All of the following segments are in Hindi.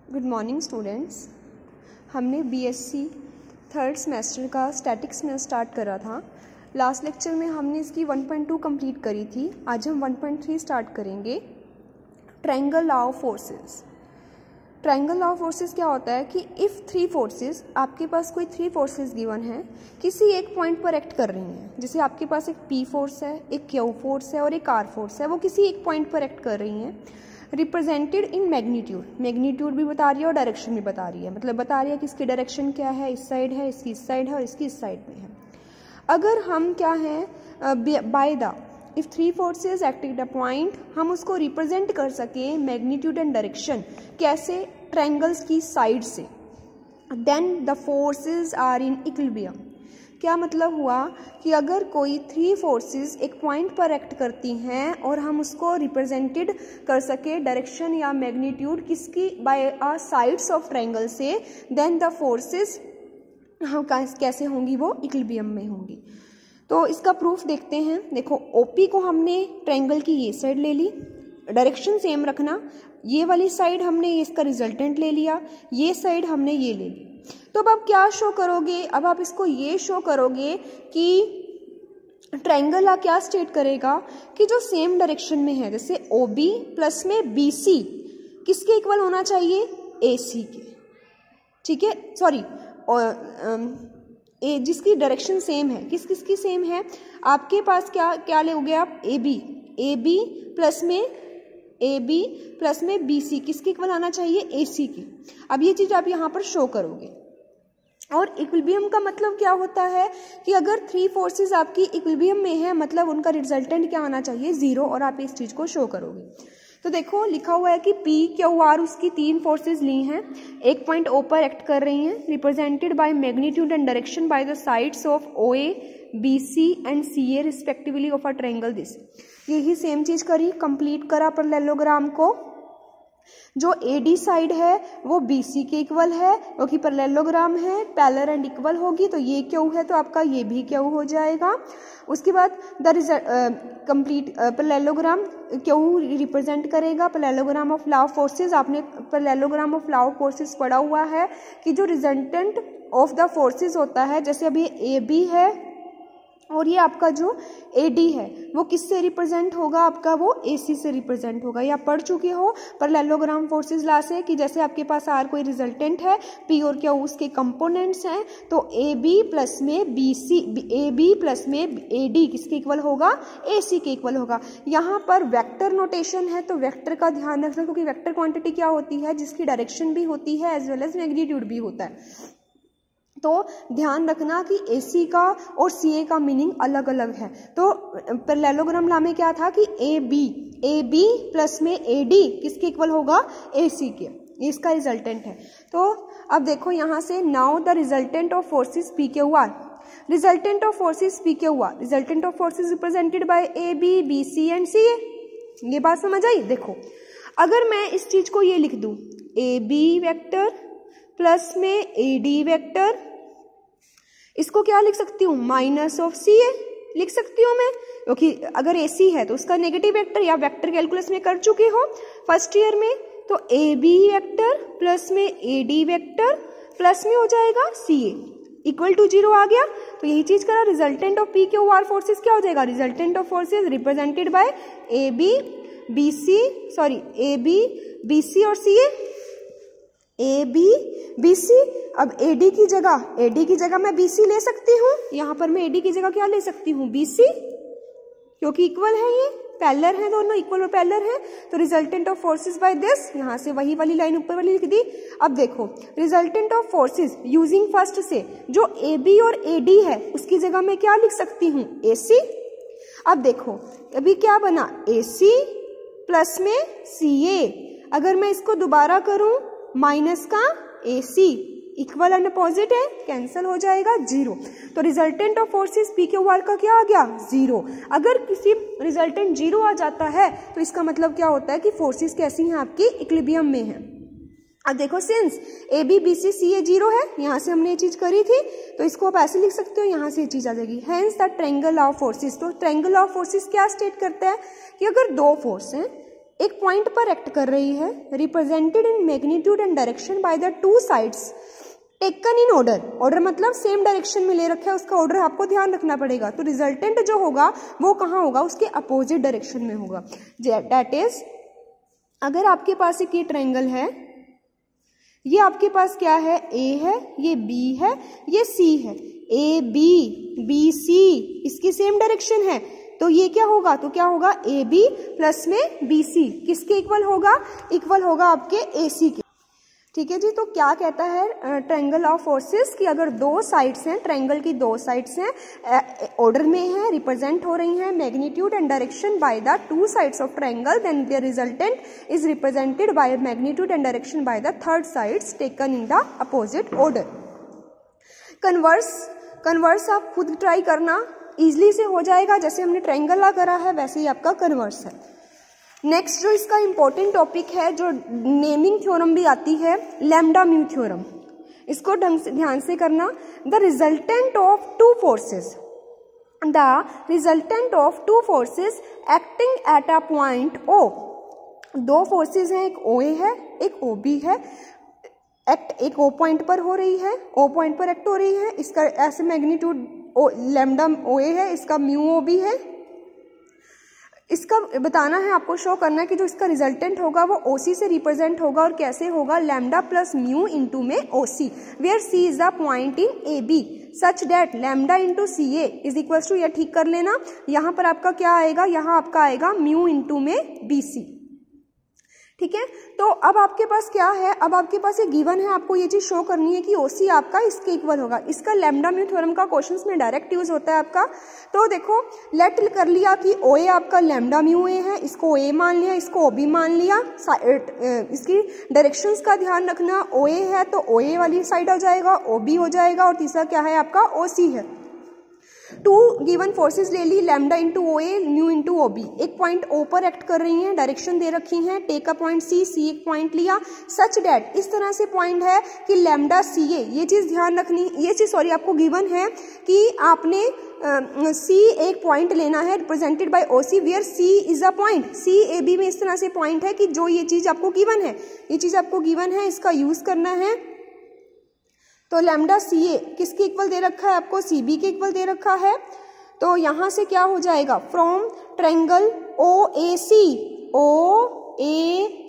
Good morning students. हमने बीएससी थर्ड सेमेस्टर का स्टैटिक्स में स्टार्ट करा था। लास्ट लेक्चर में हमने इसकी 1.2 कंप्लीट करी थी। आज हम 1.3 स्टार्ट करेंगे। Triangle law of forces. Triangle law of forces क्या होता है कि इफ़ थ्री फोर्सेस, आपके पास कोई थ्री फोर्सेस गिवन है, किसी एक पॉइंट पर एक्ट कर रही हैं। जैसे आपके पास एक पी फोर्स है, एक क्यू फोर्स है और एक आर फोर्स है, वो किसी एक पॉइंट पर एक्ट कर रही हैं। रिप्रेजेंटेड इन मैग्नीट्यूड, मैग्नीट्यूड भी बता रही है और डायरेक्शन भी बता रही है, मतलब बता रही है कि इसकी डायरेक्शन क्या है, इस साइड है, इसकी इस साइड है और इसकी इस साइड में है। अगर हम क्या है by the if three forces acting at a point, हम उसको रिप्रेजेंट कर सके मैग्नीट्यूड एंड डायरेक्शन कैसे, ट्रायंगल्स की साइड से, then the forces are in equilibrium. क्या मतलब हुआ कि अगर कोई थ्री फोर्सेस एक पॉइंट पर एक्ट करती हैं और हम उसको रिप्रेजेंटेड कर सके डायरेक्शन या मैग्नीट्यूड किसकी, by a sides of triangle से, देन द फोर्सेस हम कैसे होंगी, वो इक्विलिब्रियम में होंगी। तो इसका प्रूफ देखते हैं। देखो ओपी को हमने ट्रायंगल की ये साइड ले ली, डायरेक्शन सेम रखना, ये वाली साइड हमने इसका रिजल्टेंट ले लिया, ये साइड हमने ये ले ली। तो अब आप क्या शो करोगे, अब आप इसको ये शो करोगे कि ट्रायंगल आ क्या स्टेट करेगा कि जो सेम डायरेक्शन में है, जैसे ओ बी प्लस में बी सी किसके इक्वल होना चाहिए, ए सी के, ठीक है, सॉरी जिसकी डायरेक्शन सेम है, किस किसकी सेम है, आपके पास क्या क्या लोगे आप, ए बी प्लस में बी सी किसके इक्वल आना चाहिए, ए सी की। अब ये चीज आप यहाँ पर शो करोगे। और इक्विलिब्रियम का मतलब क्या होता है कि अगर थ्री फोर्सेस आपकी इक्विलिब्रियम में है, मतलब उनका रिजल्टेंट क्या आना चाहिए, जीरो, और आप इस चीज को शो करोगे। तो देखो लिखा हुआ है कि पी क्यू आर उसकी तीन फोर्सेस ली हैं, एक पॉइंट ओ पर एक्ट कर रही हैं, represented by magnitude and direction by the sides of O A B C and C A respectively of a triangle this. यही सेम चीज करी, कंप्लीट करा पैरेललोग्राम को। जो AD साइड है वो BC के इक्वल है, क्योंकि पैरेललोग्राम है, पैरेलल एंड इक्वल होगी, तो ये क्यू है तो आपका ये भी क्यू हो जाएगा। उसके बाद the complete parallelogram Q represent करेगा parallelogram of law of forces. आपने parallelogram of law of forces पढ़ा हुआ है कि जो रिजल्टेंट ऑफ द फोर्सेस होता है, जैसे अभी AB है और ये आपका जो AD है वो किससे रिप्रेजेंट होगा, आपका वो AC से रिप्रेजेंट होगा। या पढ़ चुके हो पैरेललोग्राम फोर्सेस लॉ से कि जैसे आपके पास R कोई रिजल्टेंट है, P और Q उसके कंपोनेंट्स हैं, तो AB प्लस में BC, AB प्लस में AD किसके इक्वल होगा, AC के इक्वल होगा। यहाँ पर वेक्टर नोटेशन है तो वेक्टर का ध्यान रखना, क्योंकि वेक्टर क्वांटिटी क्या होती है, जिसकी डायरेक्शन भी होती है एज वेल एज मैग्नीट्यूड भी होता है। तो ध्यान रखना कि AC का और CA का मीनिंग अलग अलग है। तो पैरेललोग्राम लॉ में क्या था कि AB प्लस में AD किसके इक्वल होगा, AC के, इसका रिजल्टेंट है। तो अब देखो यहाँ से, now the resultant of forces PQR, resultant of forces PQR, resultant of forces represented bye AB BC and CA। ये बात समझ आई। देखो अगर मैं इस चीज को ये लिख दूं, AB वेक्टर प्लस में AD वेक्टर, इसको क्या लिख सकती हूँ, माइनस ऑफ CA लिख सकती हूँ मैं, क्योंकि अगर AC है तो उसका नेगेटिव वेक्टर, या वेक्टर कैलकुलस में कर चुके हो फर्स्ट ईयर में, तो AB वेक्टर प्लस में AD वेक्टर प्लस में हो जाएगा CA इक्वल टू 0 आ गया। तो यही चीज करा, रिजल्टेंट ऑफ PQR फोर्सेस क्या हो जाएगा, resultant of forces represented bye AB BC और CA, AB BC। अब AD की जगह मैं BC ले सकती हूँ, यहाँ पर मैं AD की जगह क्या ले सकती हूँ, BC, क्योंकि इक्वल है, ये पैरेलल है, दोनों इक्वल और पैरेलल है। तो resultant of forces by this, यहाँ से वही वाली लाइन ऊपर वाली लिख दी। अब देखो resultant of forces using first से, जो AB और AD है उसकी जगह मैं क्या लिख सकती हूँ, AC। अब देखो अभी क्या बना, AC प्लस में CA, अगर मैं इसको दोबारा करूं, माइनस का AC इक्वल एंड अपोजिट है, कैंसिल हो जाएगा, 0। तो रिजल्टेंट ऑफ फोर्सेस PQR का क्या आ गया, 0। अगर किसी रिजल्टेंट 0 आ जाता है तो इसका मतलब क्या होता है कि फोर्सेस कैसी हैं, आपकी इक्विलिब्रियम में है। अब देखो सिंस AB BC CA 0 है, यहाँ से हमने ये चीज करी थी, तो इसको आप ऐसे लिख सकते हो, यहाँ से ये चीज आ जाएगी, hence the triangle of forces. तो ट्रायंगल ऑफ फोर्सेस क्या स्टेट करता है कि अगर दो फोर्स हैं, एक पॉइंट पर एक्ट कर रही है, represented in magnitude and direction by the two sides taken in order. Order मतलब सेम डायरेक्शन में ले रखा है, उसका ऑर्डर आपको ध्यान रखना पड़ेगा। तो रिजल्टेंट जो होगा वो कहाँ होगा, उसके अपोजिट डायरेक्शन में होगा। दैट इज, अगर आपके पास एक ये ट्रायंगल है, ये आपके पास क्या है, ए है, ये बी है, ये सी है, ए बी सी इसकी सेम डायरेक्शन है, तो ये क्या होगा, तो क्या होगा, ए बी प्लस में बी सी किसके इक्वल होगा, इक्वल होगा आपके ए सी के। ठीक है जी। तो क्या कहता है ट्रायंगल ऑफ फोर्सेस कि अगर दो साइड्स हैं, ट्रायंगल की दो साइड्स हैं, ऑर्डर में है, रिप्रेजेंट हो रही हैं magnitude and direction by the two sides of triangle, then the resultant is represented by magnitude and direction by the third sides taken in the opposite order. Converse आप खुद ट्राई करना, इजिली से हो जाएगा। जैसे हमने ट्रायंगल ला करा है वैसे ही आपका कन्वर्स है। नेक्स्ट जो इसका इंपॉर्टेंट टॉपिक है, जो नेमिंग थ्योरम भी आती है, लैम्डा म्यू थ्योरम, इसको ढंग से ध्यान से करना। The resultant of two forces acting at a point O, दो फोर्सेस हैं, एक ओ ए है, एक ओ बी है, एक्ट एक ओ पॉइंट पर हो रही है, ओ पॉइंट पर एक्ट हो रही है, इसका ऐसे मैग्नीट्यूड लैम्डा ओ ए है, इसका म्यू ओ बी है। इसका बताना है, आपको शो करना है कि जो इसका रिजल्टेंट होगा वो ओसी से रिप्रेजेंट होगा, और कैसे होगा, लैम्डा प्लस म्यू इंटू में OC, where C is the point in A B such that lambda into C A is equal to, यह ठीक कर लेना, यहाँ पर आपका क्या आएगा, यहाँ आपका आएगा म्यू इंटू में बी सी। ठीक है। तो अब आपके पास क्या है, अब आपके पास ये गिवन है, आपको ये चीज शो करनी है कि ओसी आपका इसके इक्वल होगा। इसका लैम्डा म्यू थ्योरम का क्वेश्चंस में डायरेक्ट यूज होता है आपका। तो देखो, लेट कर लिया कि ओ ए आपका लैम्डा म्यू ए है, इसको ए मान लिया, इसको ओ बी मान लिया। इसकी डायरेक्शंस का ध्यान रखना, ओ ए है तो ओ ए वाली साइड हो जाएगा, ओ बी हो जाएगा, और तीसरा क्या है आपका, ओ सी है। टू गिवन फोर्सेस ले ली, लैम्डा इंटू ओ ए, म्यू इंटू ओ बी। एक पॉइंट ओ पर एक्ट कर रही हैं, डायरेक्शन दे रखी हैं, टेक अ पॉइंट सी, सी एक पॉइंट लिया, सच डेट इस तरह से पॉइंट है कि लैम्डा सी ए, ये चीज ध्यान रखनी, ये चीज सॉरी आपको गिवन है कि आपने सी एक पॉइंट लेना है represented by O C, where C is a point, C A B में इस तरह से पॉइंट है कि जो ये चीज आपको गिवन है, ये चीज आपको गिवन है, इसका यूज करना है। तो लैम्डा सी ए किसके इक्वल दे रखा है आपको, सी बी के इक्वल दे रखा है। तो यहां से क्या हो जाएगा, from triangle O A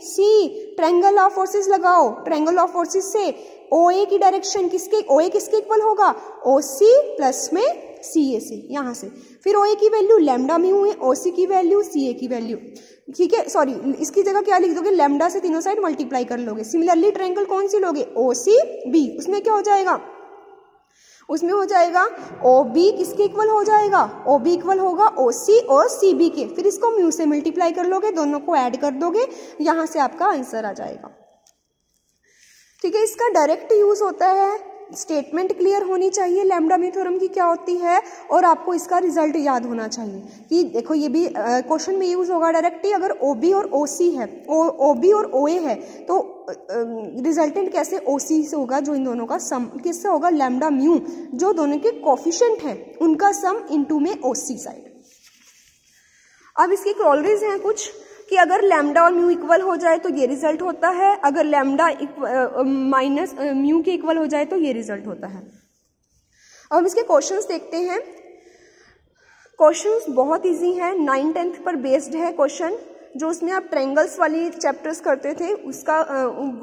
C triangle of forces लगाओ, ट्रायंगल ऑफ फोर्सेस से ओ ए की डायरेक्शन किसके, ओ ए किसके इक्वल होगा, ओ सी प्लस में सी ए से, यहां से फिर ओ ए की वैल्यू लैम्डा म्यू है, ओ सी की वैल्यू, सी ए की वैल्यू। ठीक है, सॉरी इसकी जगह क्या लिख दोगे, लैम्डा से तीनों साइड मल्टीप्लाई कर लोगे। सिमिलरली ट्रायंगल कौन सी लोगे, ओ सी बी, उसमें क्या हो जाएगा, उसमें हो जाएगा ओ बी किसके इक्वल हो जाएगा, ओ बी इक्वल होगा ओ सी और सी बी के, फिर इसको म्यू से मल्टीप्लाई कर लोगे, दोनों को ऐड कर दोगे, यहां से आपका आंसर आ जाएगा। ठीक है, इसका डायरेक्ट यूज होता है, स्टेटमेंट क्लियर होनी चाहिए लैम्डा म्यू थ्योरम की क्या होती है, और आपको इसका रिजल्ट याद होना चाहिए कि देखो ये भी क्वेश्चन में यूज होगा डायरेक्टली। अगर ओ बी और ओ सी है, ओ बी और ओ ए है, तो रिजल्टेंट कैसे ओ सी से होगा, जो इन दोनों का सम किससे होगा, लैम्डा म्यू, जो दोनों के कोफिशिएंट हैं उनका सम इनटू में ओ सी साइड। अब इसकी क्रोलरीज हैं कुछ कि अगर लैम्डा और म्यू इक्वल हो जाए तो ये रिजल्ट होता है, अगर लैम्डा माइनस म्यू के इक्वल हो जाए तो ये रिजल्ट होता है। अब हम इसके क्वेश्चंस देखते हैं। क्वेश्चंस बहुत इजी हैं, 9th-10th पर बेस्ड है क्वेश्चन, जो उसमें आप ट्रायंगल्स वाली चैप्टर्स करते थे उसका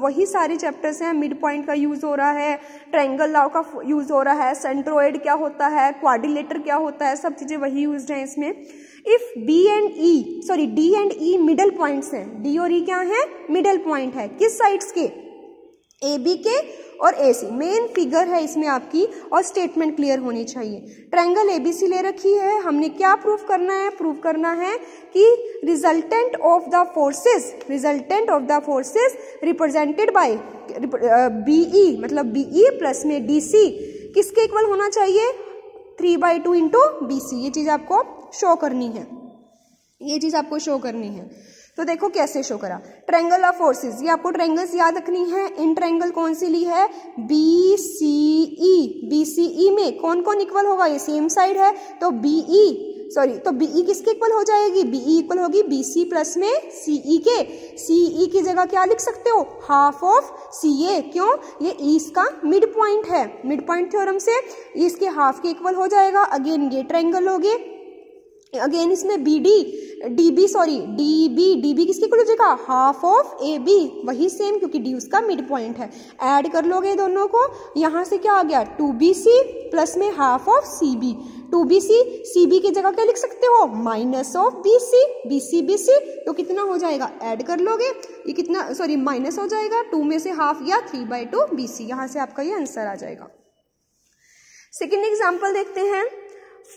वही सारे चैप्टर्स हैं। मिड पॉइंट का यूज हो रहा है, ट्रायंगल लॉ का यूज हो रहा है, सेंट्रोइड क्या होता है, क्वाड्रिलेटर क्या होता है, सब चीजें वही यूज्ड हैं इसमें। If D and E middle points हैं, डी और ई क्या है, मिडल पॉइंट है, किस साइड्स के, ए बी के और ए सी। मेन फिगर है इसमें आपकी, और स्टेटमेंट क्लियर होनी चाहिए। ट्रायंगल एबीसी ले रखी है, हमने क्या प्रूफ करना है, प्रूफ करना है कि resultant of the forces represented by BE, मतलब बीई प्लस में डीसी किसके इक्वल होना चाहिए, 3/2 इंटू बीसी। ये चीज आपको शो करनी है, ये चीज आपको शो करनी है। तो देखो कैसे शो करा, ट्रायंगल ऑफ फोर्सेस, ये आपको ट्रायंगल्स याद रखनी है। इन ट्रायंगल कौन सी ली है, बीसीई। बीसीई में कौन कौन इक्वल होगा, ये सेम साइड है, तो बीई सॉरी, तो बीई किसके इक्वल हो जाएगी, बीई इक्वल होगी बीसी प्लस में सीई के। सीई की जगह क्या लिख सकते हो, हाफ ऑफ सीए, क्यों, ये ई इसका मिड पॉइंट है, मिड पॉइंट थ्योरम से ये इसके हाफ के इक्वल हो जाएगा। अगेन ये ट्रायंगल हो गए, अगेन इसमें डीबी किसके इक्वल हो जाएगा, हाफ ऑफ ए बी, वही सेम क्योंकि डी उसका मिड पॉइंट है। ऐड कर लोगे दोनों को, यहाँ से क्या आ गया 2BC प्लस में half of CB, 2BC CB की जगह क्या लिख सकते हो, माइनस ऑफ BC, BC तो कितना हो जाएगा, ऐड कर लोगे, ये कितना सॉरी माइनस हो जाएगा, 2 में से हाफ गया 3/2 BC, यहाँ से आपका ये आंसर आ जाएगा। सेकेंड एग्जाम्पल देखते हैं,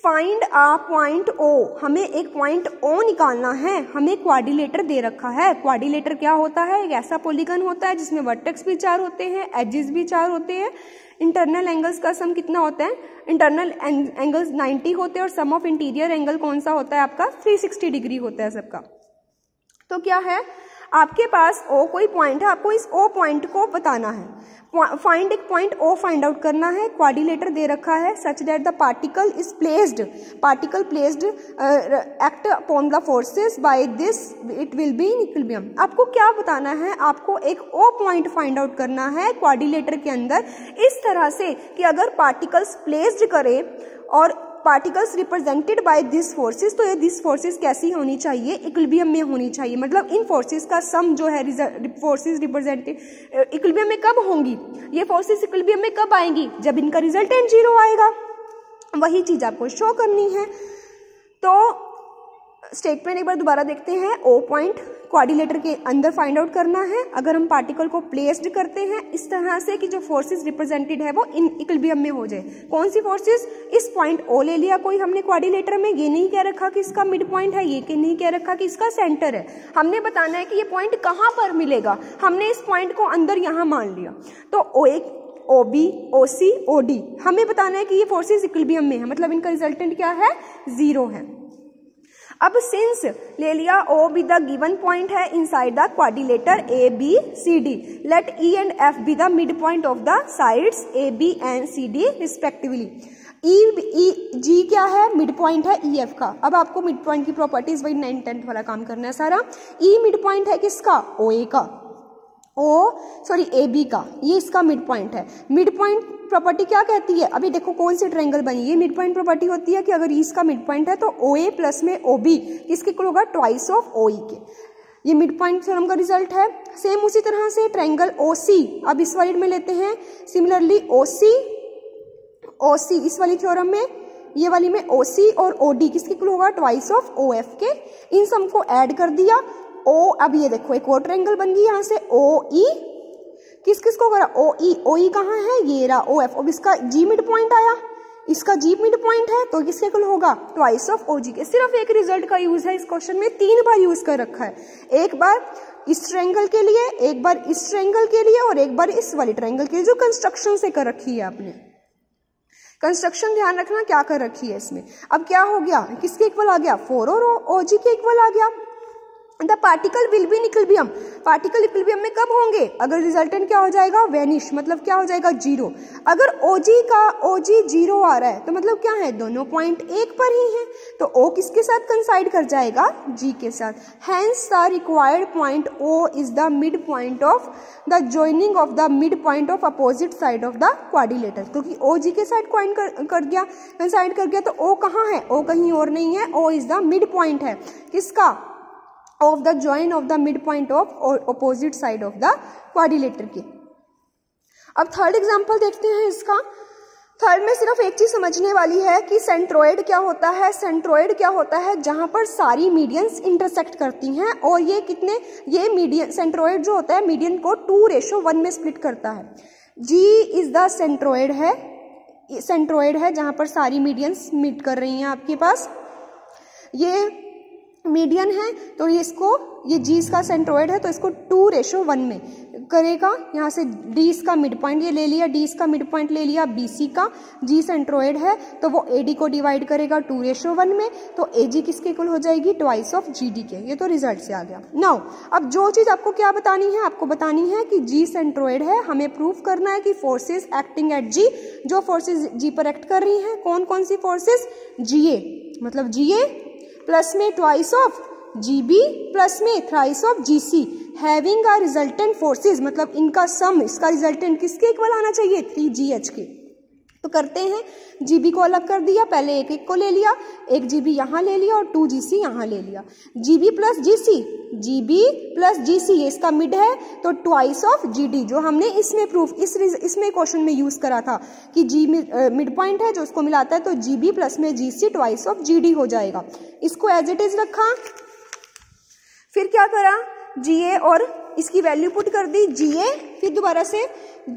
फाइंड अ पॉइंट O, हमें एक पॉइंट O निकालना है, हमें क्वाड्रिलेटर दे रखा है। क्वाड्रिलेटर क्या होता है, एक ऐसा पॉलीगन होता है जिसमें वर्टेक्स भी 4 होते हैं, एजेस भी 4 होते हैं। इंटरनल एंगल्स का सम कितना होता है, इंटरनल एंगल्स 90 होते हैं और सम ऑफ इंटीरियर एंगल कौन सा होता है आपका 360 डिग्री होता है सबका। तो क्या है, आपके पास O कोई पॉइंट है, आपको इस O पॉइंट को बताना है, फाइंड एक पॉइंट O फाइंड आउट करना है। क्वाड्रिलेटर दे रखा है such that the particle placed act upon the forces by this it will be in equilibrium. आपको क्या बताना है, आपको एक O पॉइंट फाइंड आउट करना है क्वाड्रिलेटर के अंदर इस तरह से कि अगर पार्टिकल्स प्लेस्ड करे और particles represented by this forces, तो ये दिस फोर्सेस कैसी होनी चाहिए, इक्विलिब्रियम में होनी चाहिए। मतलब इन फोर्सेस का सम जो है, फोर्सेस रिप्रेजेंटेड इक्विलिब्रियम में कब होंगी, ये फोर्सेस इक्विलिब्रियम में कब आएंगी, जब इनका रिजल्टेंट 0 आएगा, वही चीज आपको शो करनी है। तो स्टेटमेंट एक बार दोबारा देखते हैं, O पॉइंट क्वाड्रिलेटर के अंदर फाइंड आउट करना है। अगर हम पार्टिकल को प्लेस्ड करते हैं इस तरह से कि जो फोर्सेस रिप्रेजेंटेड है वो इन इक्विलिब्रियम में हो जाए, कौन सी फोर्सेस, इस पॉइंट O ले लिया कोई हमने क्वाड्रिलेटर में, ये नहीं कह रखा कि इसका मिड पॉइंट है, ये नहीं कह रखा कि इसका सेंटर है, हमने बताना है कि ये पॉइंट कहाँ पर मिलेगा, हमने इस पॉइंट को अंदर यहाँ मान लिया। तो OB, OC, OD हमें बताना है कि ये फोर्सेस इक्विलिब्रियम में है, मतलब इनका रिजल्टेंट क्या है, 0 है। अब सिंस ले लिया O be the given point है inside the quadrilateral ABCD, let E and F be the mid point of the sides AB and CD respectively. G क्या है, मिड पॉइंट है EF का। अब आपको मिड पॉइंट की प्रॉपर्टीज वही 9-10 वाला काम करना है सारा। E मिड पॉइंट है किसका, OA का, AB का, ये इसका मिड पॉइंट है। मिड पॉइंट प्रॉपर्टी क्या कहती है, अभी देखो कौन सी ट्रायंगल बनी, ये मिड पॉइंट प्रॉपर्टी होती है कि अगर इसका मिड पॉइंट है तो OA प्लस में OB किसके इक्वल होगा, ट्वाइस ऑफ OE के। ये मिड पॉइंट थ्योरम का रिजल्ट है। सेम उसी तरह से ट्रायंगल OC, अब इस वाली में लेते हैं, सिमिलरली OC इस वाली थ्योरम में, ये वाली में OC और OD किसके इक्वल होगा, ट्वाइस ऑफ OF के। इन सम को ऐड कर दिया, अब ये देखो एक और ट्रायंगल बन गई यहाँ से OE, किस को करा, OE कहाँ है, ये रहा OF। अब इसका G मिड पॉइंट आया, इसका G मिड पॉइंट है तो किसके इक्वल होगा, ट्वाइस ऑफ OG के। सिर्फ एक रिजल्ट का यूज है इस क्वेश्चन में, 3 बार यूज कर रखा है, एक बार इस ट्रायंगल के लिए, एक बार इस ट्रायंगल के लिए और एक बार इस वाली ट्रायंगल के लिए, जो कंस्ट्रक्शन से कर रखी है आपने। कंस्ट्रक्शन ध्यान रखना क्या कर रखी है इसमें। अब क्या हो गया, किसके इक्वल आ गया, 4 और OG के इक्वल आ गया। The particle will be in equilibrium, particle equilibrium में कब होंगे, अगर रिजल्टेंट क्या हो जाएगा, वेनिश, मतलब क्या हो जाएगा, 0। अगर OG 0 आ रहा है तो मतलब क्या है, दोनों पॉइंट एक पर ही हैं, तो O किसके साथ कंसाइड कर जाएगा, G के साथ। Hence the required point O is the mid point of the joining of the mid point of opposite side of the quadrilateral, क्योंकि O G के साइड कर दिया, कंसाइड कर गया, तो O कहाँ है, O कहीं और नहीं है, O is the mid point है किसका, of the join of the mid point of opposite side of the quadrilateral के। अब थर्ड एग्जांपल देखते हैं इसका। थर्ड में सिर्फ एक चीज समझने वाली है कि सेंट्रोइड क्या होता है। सेंट्रोइड क्या होता है, जहां पर सारी मीडियंस इंटरसेक्ट करती हैं, और ये मीडियन सेंट्रोइड जो होता है मीडियन को 2:1 में स्प्लिट करता है। G इज द सेंट्रोइड है जहां पर सारी मीडियंस मीट कर रही हैं आपके पास, ये मीडियन है, तो ये G इसका सेंट्रोइड है, तो इसको 2:1 में करेगा। यहाँ से D इसका मिड पॉइंट ये ले लिया, D इसका मिड पॉइंट ले लिया BC का, G सेंट्रोइड है तो वो AD को डिवाइड करेगा 2:1 में, तो AG किसके इक्वल हो जाएगी, ट्वाइस ऑफ GD के। ये तो रिजल्ट से आ गया। नाउ अब जो चीज आपको क्या बतानी है, आपको बतानी है कि G सेंट्रोइड है, हमें प्रूफ करना है कि फोर्सेस एक्टिंग एट G, जो फोर्सेस G पर एक्ट कर रही हैं, कौन कौन सी फोर्सेस, GA मतलब Ga प्लस में ट्वाइस ऑफ Gb प्लस में thrice of Gc having a resultant forces, मतलब इनका सम, इसका रिजल्टेंट किसके इक्वल आना चाहिए, 3Gh के। तो करते हैं, Gb को अलग कर दिया, पहले एक एक को ले लिया, एक Gb यहाँ ले लिया और 2Gc यहाँ ले लिया। Gb प्लस Gc ये इसका मिड है तो ट्वाइस ऑफ Gd, जो हमने इसमें प्रूफ इसमें क्वेश्चन में यूज करा था कि G मिड पॉइंट है जो उसको मिलाता है, तो Gb प्लस में Gc ट्वाइस ऑफ Gd हो जाएगा। इसको एज इट इज रखा, फिर क्या करा, Ga और इसकी वैल्यू पुट कर दी Ga, फिर दोबारा से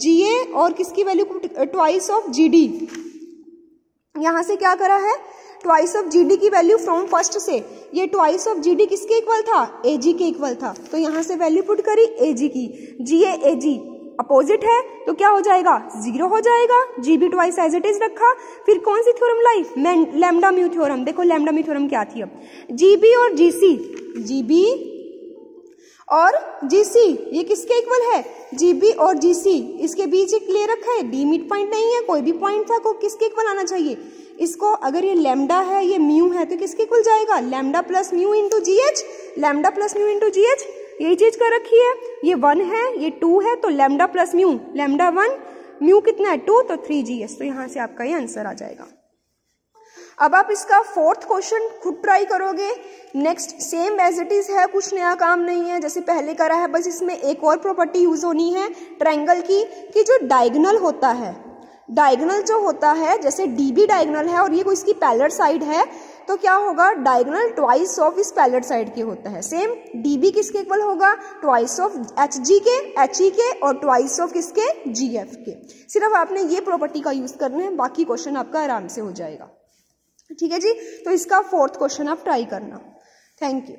Ga और किसकी value put, twice of Gd। यहां से क्या करा है, ट्वाइस ऑफ Gd की वैल्यू फ्रॉम फर्स्ट से, ये ट्वाइस ऑफ Gd किसके इक्वल था, Ag के इक्वल था, तो यहां से वैल्यू पुट करी Ag की। Ga Ag अपोजिट है तो क्या हो जाएगा, 0 हो जाएगा। Gb twice as it is रखा, फिर कौन सी थ्योरम लाई, लैम्डा म्यू थ्योरम। देखो लैम्डा म्यू थ्योरम क्या थी, अब Gb और Gc ये किसके इक्वल है, Gb और Gc, इसके बीच एक ले रखा है, D मिड पॉइंट नहीं है, कोई भी पॉइंट था को किसके इक्वल आना चाहिए, इसको अगर ये लैम्डा है ये म्यू है तो किसके इक्वल जाएगा, lambda plus mu into GH, lambda plus mu into GH, यही चीज कर रखी है। ये 1 है ये 2 है तो lambda plus mu, lambda 1 mu कितना है 2 तो 3GH, तो यहां से आपका ये आंसर आ जाएगा। अब आप इसका फोर्थ क्वेश्चन खुद ट्राई करोगे, next same as it is है, कुछ नया काम नहीं है जैसे पहले करा है, बस इसमें एक और प्रॉपर्टी यूज होनी है ट्रायंगल की, कि जो डायगोनल होता है, डायगोनल जो होता है, जैसे DB डायगोनल है और ये कोई इसकी पैरेलल साइड है, तो क्या होगा, डायगोनल ट्वाइस ऑफ इस पैरेलल साइड के होता है। सेम DB किसके इक्वल होगा, ट्वाइस ऑफ HG के, HE के, और ट्वाइस ऑफ किसके, GF के। सिर्फ आपने ये प्रॉपर्टी का यूज करना है, बाकी क्वेश्चन आपका आराम से हो जाएगा। ठीक है जी, तो इसका फोर्थ क्वेश्चन आप ट्राई करना। Thank you.